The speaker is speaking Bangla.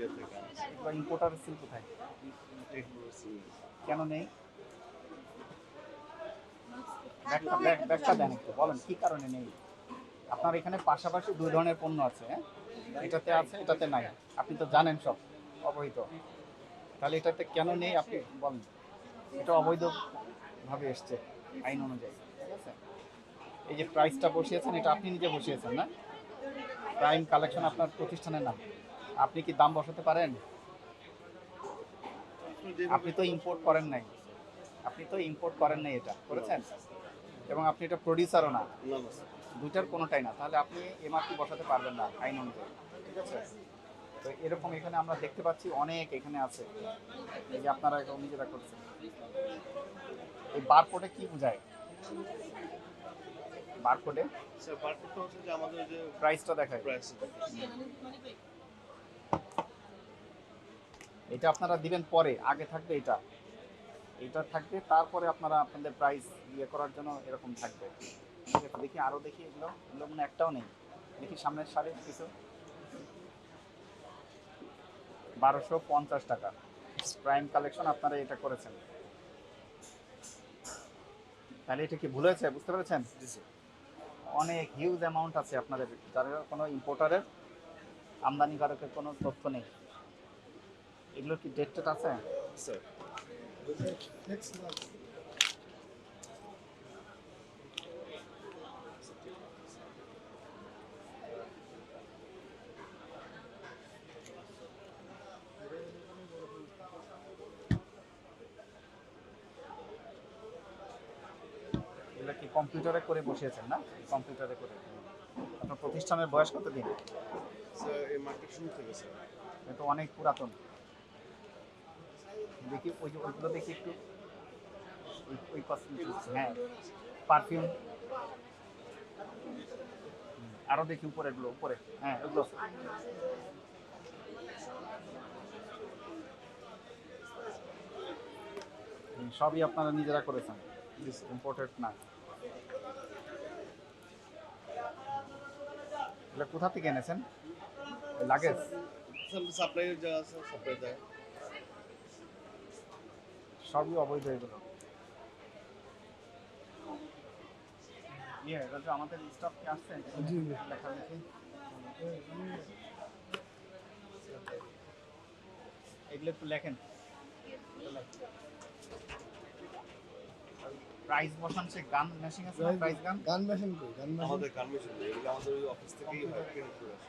ইন্ডিয়া থেকে আনছি। এগুলো ইম্পোর্টার সিল কোথায়? এগুলো সিল কেন নেই? ব্যাগটা দেন একটু, বলেন কি কারণে নেই। আপনার এখানে পাশাপাশি দুই ধরনের পণ্য আছে, হ্যাঁ, এটাতে আছে এটাতে নাই, আপনি তো জানেন সব, অবহিত। তাহলে এটাতে কেন নেই আপনি বলেন। এটা অবৈধভাবে এসছে আইন অনুযায়ী, ঠিক আছে। এই যে প্রাইসটা বসিয়েছেন এটা আপনি নিজে বসিয়েছেন না? প্রাইম কালেকশন আপনার প্রতিষ্ঠানের নাম, আপনি কি দাম বসাতে পারেন? আপনি তো ইম্পোর্ট করেন নাই, আপনি তো ইম্পোর্ট করেন নাই, এটা করেছেন, এবং আপনি এটা প্রডিউসারও না, না না স্যার। দুইটার কোনোটাই না, তাহলে আপনি এমআরপি বসাতে পারবেন না আইন অনুযায়ী, ঠিক আছে। তো এরকম এখানে আমরা দেখতে পাচ্ছি অনেক এখানে আছে, এই যে আপনারা এটা নিজেরা করছেন। এই বারকোডে কি বোঝায়? বারকোডে স্যার বারকোডটা হচ্ছে যে আমাদের যে প্রাইসটা দেখায়। প্রাইস এটা আপনারা দিবেন পরে, আগে থাকবে এটা, এটা থাকবে, তারপরে আপনারা আপনাদের প্রাইস ইয়ে করার জন্য এরকম থাকবে, ঠিক আছে। দেখি আরও দেখি, এগুলো এগুলো মানে একটাও নেই, দেখি সামনের সারি কিছু। 1250 টাকা প্রাইম কালেকশন আপনারা এটা করেছেন, তাহলে এটা কি ভুল হয়েছে, বুঝতে পেরেছেন? জি স্যার। অনেক হিউজ অ্যামাউন্ট আছে আপনাদের, যাদের কোনো ইম্পোর্টারের আমদানিকারকের কোনো তথ্য নেই। এগুলোর কি ডেট টেট আছে? স্যার এগুলো কি কম্পিউটারে করে বসিয়েছেন না? কম্পিউটারে করে। আপনার প্রতিষ্ঠানের বয়স কত দিন? স্যার এই মার্কেট শুরু থেকে স্যার। এটা অনেক পুরাতন। দেখি ওই যে ওইগুলো দেখি একটু, ওই কসমেটিক্স, হ্যাঁ, পারফিউম, আরও দেখি উপরে, এগুলো উপরে, হ্যাঁ এগুলো সবই আপনারা নিজেরা করেছেন, ইম্পোর্টেড না। এগুলো কোথা থেকে এনেছেন? লাগেজ? স্যার সাপ্লাইয়ের যা আছে সাপ্লাই দেয়। সবই অবৈধ এগুলো। এটা তো আমাদের স্টাফ কি আসছে লেখালেখি, এগুলো একটু লেখেন। প্রাইস বসান, সে গান মেশিং আছে না, প্রাইস গান, গান মেশিন কই গান মেশিন আমাদের কনভেনশন এগুলো আমাদের ওই অফিস থেকেই হয়, প্রিন্ট করে আসে।